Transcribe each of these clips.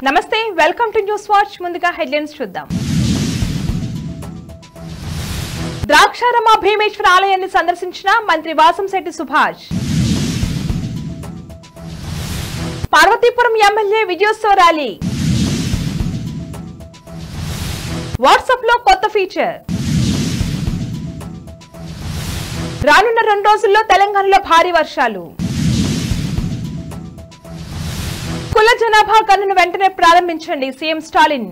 నమస్తే welcome to news watch ముందుగా headlines చూద్దాం ద్రాక్షారామ భీమేశ్వర ఆలయాన్ని సందర్శించిన మంత్రి వాసంశెట్టి సుభాష్ పార్వతీపురం ఎమ్మెల్యే విజయోత్సవ ర్యాలీ వాట్సాప్ లో కొత్త ఫీచర్ రానున్న 2 రోజుల్లో తెలంగాణలో భారీ వర్షాలు కుల జనాభా గణన వెంటనే ప్రారంభించండి సీఎం స్టాలిన్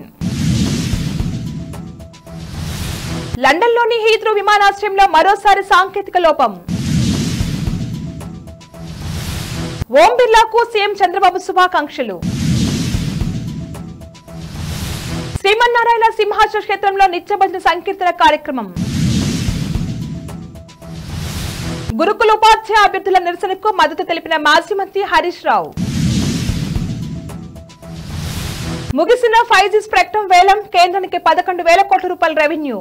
లండన్లోని హీత్రూ విమానాశ్రయంలో మరోసారి సాంకేతిక లోపం ఓం బిర్లాకు సీఎం చంద్రబాబు శుభాకాంక్షలు శ్రీమన్నారాయణ సింహాచల క్షేత్రంలో నిత్యభజన సంకీర్తన కార్యక్రమం గురుకుల ఉపాధ్యాయ అభ్యర్థుల నిరసనకు మద్దతు తెలిపిన మాజీ మంత్రి హరీష్ రావు ముగిసిన 5G స్పెక్ట్రమ్ వేలం కేంద్రానికి 11,000 కోట్ల రూపాయల రెవెన్యూ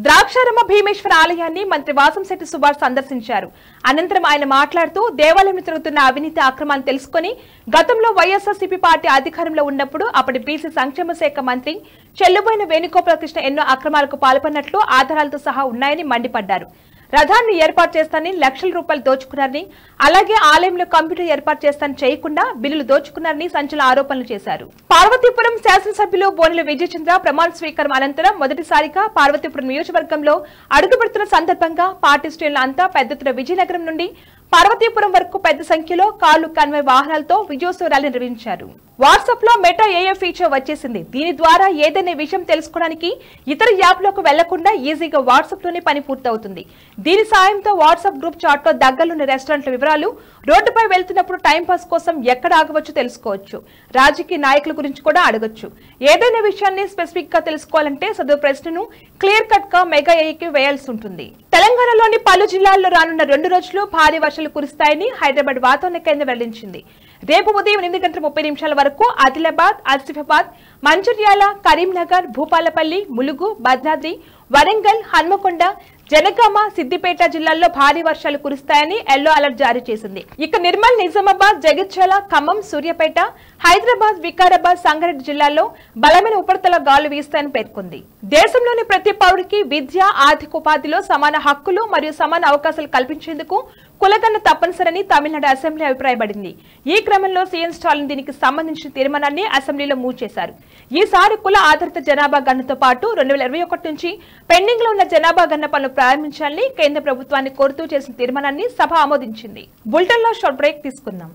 ద్రాక్షారామ భీమేశ్వర ఆలయాన్ని మంత్రి వాసంశెట్టి సుభాష్ సందర్శించారు. అనంతరం ఆయన మాట్లాడుతూ దేవాలయంలో జరుగుతున్న అవినీతి అక్రమాలను తెలుసుకుని గతంలో వైఎస్ఆర్సీపీ పార్టీ అధికారంలో ఉన్నప్పుడు అప్పటి బీసీ సంక్షేమ శాఖ మంత్రి చెల్లుబోయిన వేణుగోపాలకృష్ణ ఎన్నో అక్రమాలకు పాల్పడినట్లు ఆధారాలతో సహా ఉన్నాయని మండిపడ్డారు. రథాన్ని ఏర్పాటు చేస్తానని లక్షల రూపాయలు దోచుకున్నారని, అలాగే ఆలయంలో కంప్యూటర్ ఏర్పాటు చేస్తానని చేయకుండా బిల్లులు దోచుకున్నారని సంచలన ఆరోపణలు చేశారు. పార్వతీపురం శాసనసభ్యులు బోనెల విజయచంద్ర ప్రమాణ స్వీకారం అనంతరం మొదటిసారిగా పార్వతీపురం నియోజకవర్గంలో అడుగుపెడుతున్న సందర్భంగా పార్టీ శ్రేణులు అంతా పెద్ద ఎత్తున విజయనగరం నుండి పార్వతీపురం వరకు పెద్ద సంఖ్యలో కార్లు కన్వాయ్ వాహనాలతో విజయోత్సవ ర్యాలీ నిర్వహించారు. వాట్సాప్ లో మెటా ఏఐ ఫీచర్ వచ్చేసింది. దీని ద్వారా ఏదైనా విషయం తెలుసుకోవడానికి ఇతర యాప్లకు వెళ్లకుండా ఈజీగా వాట్సాప్ లోనే పని పూర్తవుతుంది. దీని సాయంతో వాట్సాప్ గ్రూప్ చాట్ లో దగ్గరలోని రెస్టారెంట్ల వివరాలు, రోడ్డుపై వెళ్తున్నప్పుడు టైంపాస్ కోసం ఎక్కడ ఆగవచ్చో తెలుసుకోవచ్చు. రాజకీయ నాయకుల గురించి కూడా అడగొచ్చు. ఏదైనా విషయాన్ని స్పెసిఫిక్ గా తెలుసుకోవాలంటే సదరు ప్రశ్నను క్లియర్ కట్ గా మెగా ఏఐకి వేయాల్సి ఉంటుంది. తెలంగాణలోని పలు జిల్లాల్లో రానున్న 2 రోజులు భారీ వర్షాలు కురుస్తాయని హైదరాబాద్ వాతావరణ కేంద్రం వెల్లడించింది. రేపు ఉదయం 8:30 వరకు ఆదిలాబాద్, ఆసిఫాబాద్, మంచిర్యాల, కరీంనగర్, భూపాలపల్లి, ములుగు, భద్రాద్రి, వరంగల్, హన్మకొండ, జనగామ, సిద్దిపేట జిల్లాల్లో భారీ వర్షాలు కురుస్తాయని ఎల్లో అలర్ట్ జారీ చేసింది. ఇక నిర్మల్, నిజామాబాద్, జగిత్యాల, ఖమ్మం, సూర్యాపేట, హైదరాబాద్, వికారాబాద్, సంగారెడ్డి జిల్లాల్లో బలమైన ఉపరితల గాలులు వీస్తాయని పేర్కొంది. దేశంలోని ప్రతి పౌరుడికి విద్య, ఆర్థిక ఉపాధిలో సమాన హక్కులు మరియు సమాన అవకాశాలు కల్పించేందుకు కులగణన తప్పనిసరని తమిళనాడు అసెంబ్లీ అభిప్రాయపడింది. ఈ క్రమంలో సీఎం స్టాలిన్ దీనికి సంబంధించిన తీర్మానాన్ని అసెంబ్లీలో మూవ్ చేశారు. ఈసారి కుల ఆధారిత జనాభా గణనతో పాటు 2021 నుంచి పెండింగ్ లో ఉన్న జనాభా గణన పనులు ప్రారంభించాలని కేంద్ర ప్రభుత్వాన్ని కోరుతూ చేసిన తీర్మానాన్ని సభ ఆమోదించింది. బులెటిన్ లో షార్ట్ బ్రేక్ తీసుకుందాం.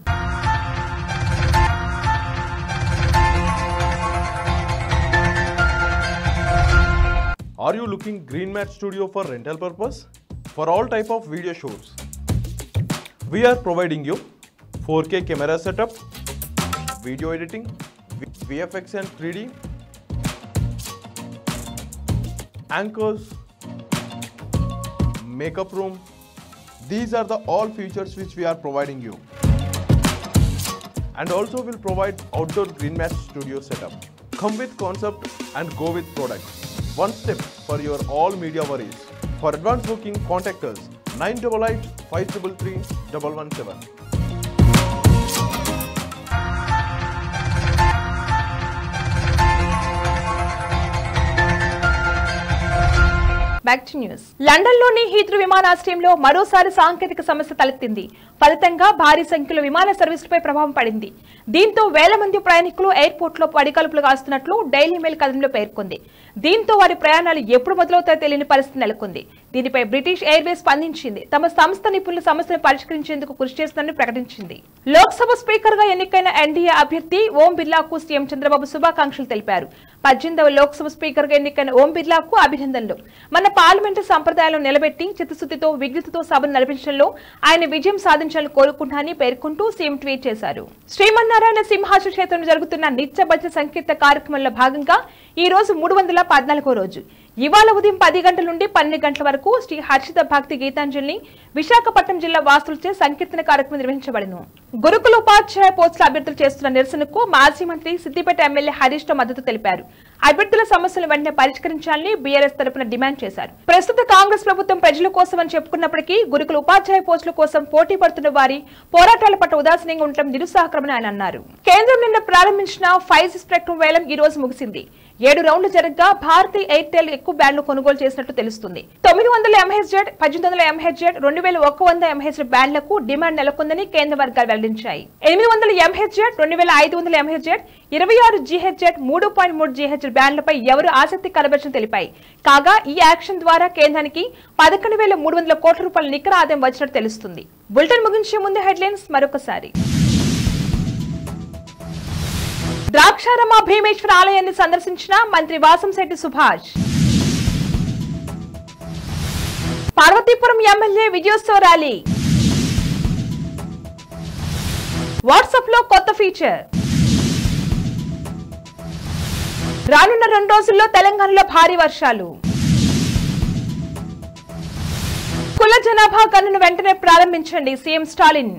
Are you looking Green Mat Studio for rental purpose? For all type of video shoots, we are providing you 4K camera setup, video editing, VFX and 3D, anchors, makeup room. These are the all features which we are providing you. And also will provide outdoor Green Mat Studio setup. Come with concept and go with product. One step for your all media worries. For advance booking, contact us 988 533 117. Back to news. లండన్లోని Heathrow విమానాశ్రయంలో మరోసారి సాంకేతిక సమస్య తలెత్తింది. ఫలితంగా భారీ సంఖ్యలో విమాన సర్వీసులపై ప్రభావం పడింది. దీంతో వేల మంది ప్రయాణికులు ఎయిర్పోర్ట్ లో పడికలుపులు కాస్తున్నట్లు డైలీ మెయిల్ కథనంలో పేర్కొంది. దీంతో వారి ప్రయాణాలు ఎప్పుడు మొదలవుతాయో తెలియని పరిస్థితి నెలకొంది. దీనిపై బ్రిటిష్ ఎయిర్వేస్ స్పందించింది. తమ సంస్థ నిపుణుల సమస్యను పరిష్కరించేందుకు కృషి చేస్తుందని ప్రకటించింది. లోక్సభ స్పీకర్ గా ఎన్నికైన ఎన్డీఏ అభ్యర్థి ఓం బిర్లాకు సీఎం చంద్రబాబు శుభాకాంక్షలు తెలిపారు. 18వ లోక్సభ స్పీకర్ గా ఎన్నికైన ఓం బిర్లాకు అభినందనలు. మన పార్లమెంటు సంప్రదాయాలను నిలబెట్టి చిత్తశుద్ధితో విజ్ఞతతో సభను నడిపించడంలో ఆయన విజయం సాధించాలని కోరుకుంటానని పేర్కొంటూ సీఎం ట్వీట్ చేశారు. శ్రీమన్నారాయణ సింహాచల క్షేత్రంలో జరుగుతున్న నిత్య భజన సంకీర్తన కార్యక్రమంలో భాగంగా ఈ రోజు 314వ రోజు. ఇవాళ ఉదయం 10 గంటల నుండి 12 గంటల వరకు శ్రీ హర్షిత భక్తి గీతాంజలిని విశాఖపట్నం జిల్లా వాసులచే సంకీర్తన కార్యక్రమం నిర్వహించబడను. గురుకుల ఉపాధ్యాయ పోస్టుల అభ్యర్థులు చేస్తున్న నిరసనకు మాజీ మంత్రి సిద్దిపేట ఎమ్మెల్యే హరీష్ రావు మద్దతు తెలిపారు. అభ్యర్థుల సమస్యలు వెంటనే పరిష్కరించాలని బీఆర్ఎస్ తరపున డిమాండ్ చేశారు. ప్రస్తుత కాంగ్రెస్ ప్రభుత్వం ప్రజల కోసమని చెప్పుకున్నప్పటికీ గురుకుల ఉపాధ్యాయ పోస్టుల కోసం పోటీ పడుతున్న వారి పోరాటాల పట్ల ఉదాసీనంగా ఉండటం నిరుత్సాహకరమని ఆయన అన్నారు. కేంద్రం నిన్న ప్రారంభించిన 5G స్పెక్ట్రమ్ వేలం ఈ రోజు ముగిసింది. 7 రౌండ్లు జరగగా భారతీ ఎయిర్టెల్ ఎక్కువ బ్యాండ్లు కొనుగోలు చేసినట్టు తెలుస్తుంది. 900 MHz, 1800 MHz, 2100 MHz బ్యాండ్లకు డిమాండ్ నెలకొందని కేంద్ర వర్గాలు వెల్లడించాయి. 800 MHz, 2500 MHz, 26 GHz, 3.3 GHz బ్యాండ్లపై ఎవరు ఆసక్తి కనబరచని తెలిపాయి. కాగా ఈ యాక్షన్ ద్వారా కేంద్రానికి 11,300 కోట్ల రూపాయల నికర ఆదాయం వచ్చినట్టు తెలుస్తుంది. బులెటిన్ ముగించే ముందు హెడ్లైన్స్ మరొకసారి. ద్రాక్షారామ భీమేశ్వర ఆలయాన్ని సందర్శించిన మంత్రి వాసంశెట్టి సుభాష్. పార్వతీపురం ఎమ్మెల్యే విజయోత్సవ ర్యాలీ. వాట్సాప్ లో కొత్త ఫీచర్. రానున్న 2 రోజుల్లో తెలంగాణలో భారీ వర్షాలు. కుల జనాభా గణన వెంటనే ప్రారంభించండి సీఎం స్టాలిన్.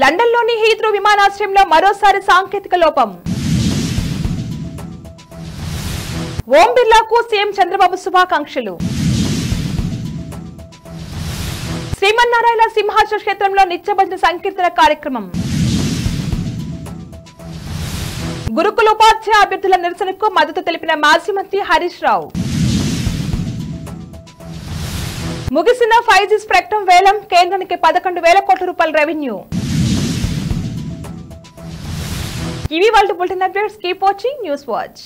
లండన్లోని హీత్రూ విమానాశ్రయంలో మరోసారి సాంకేతిక లోపం. ఓం బిర్లాకు సీఎం చంద్రబాబు శుభాకాంక్షలు. శ్రీమన్నారాయణ సింహాచల క్షేత్రంలో నిత్యభజన సంకీర్తన కార్యక్రమం. గురుకుల ఉపాధ్యాయ అభ్యర్థుల నిరసనకు మద్దతు తెలిపిన మాజీ మంత్రి హరీష్ రావు. ముగిసిన 5G స్పెక్ట్రమ్ వేలం, కేంద్రానికి 11,000 కోట్ల రూపాయల రెవెన్యూ. ఇవి వాళ్ళ bulletin updates. Keep watching news watch.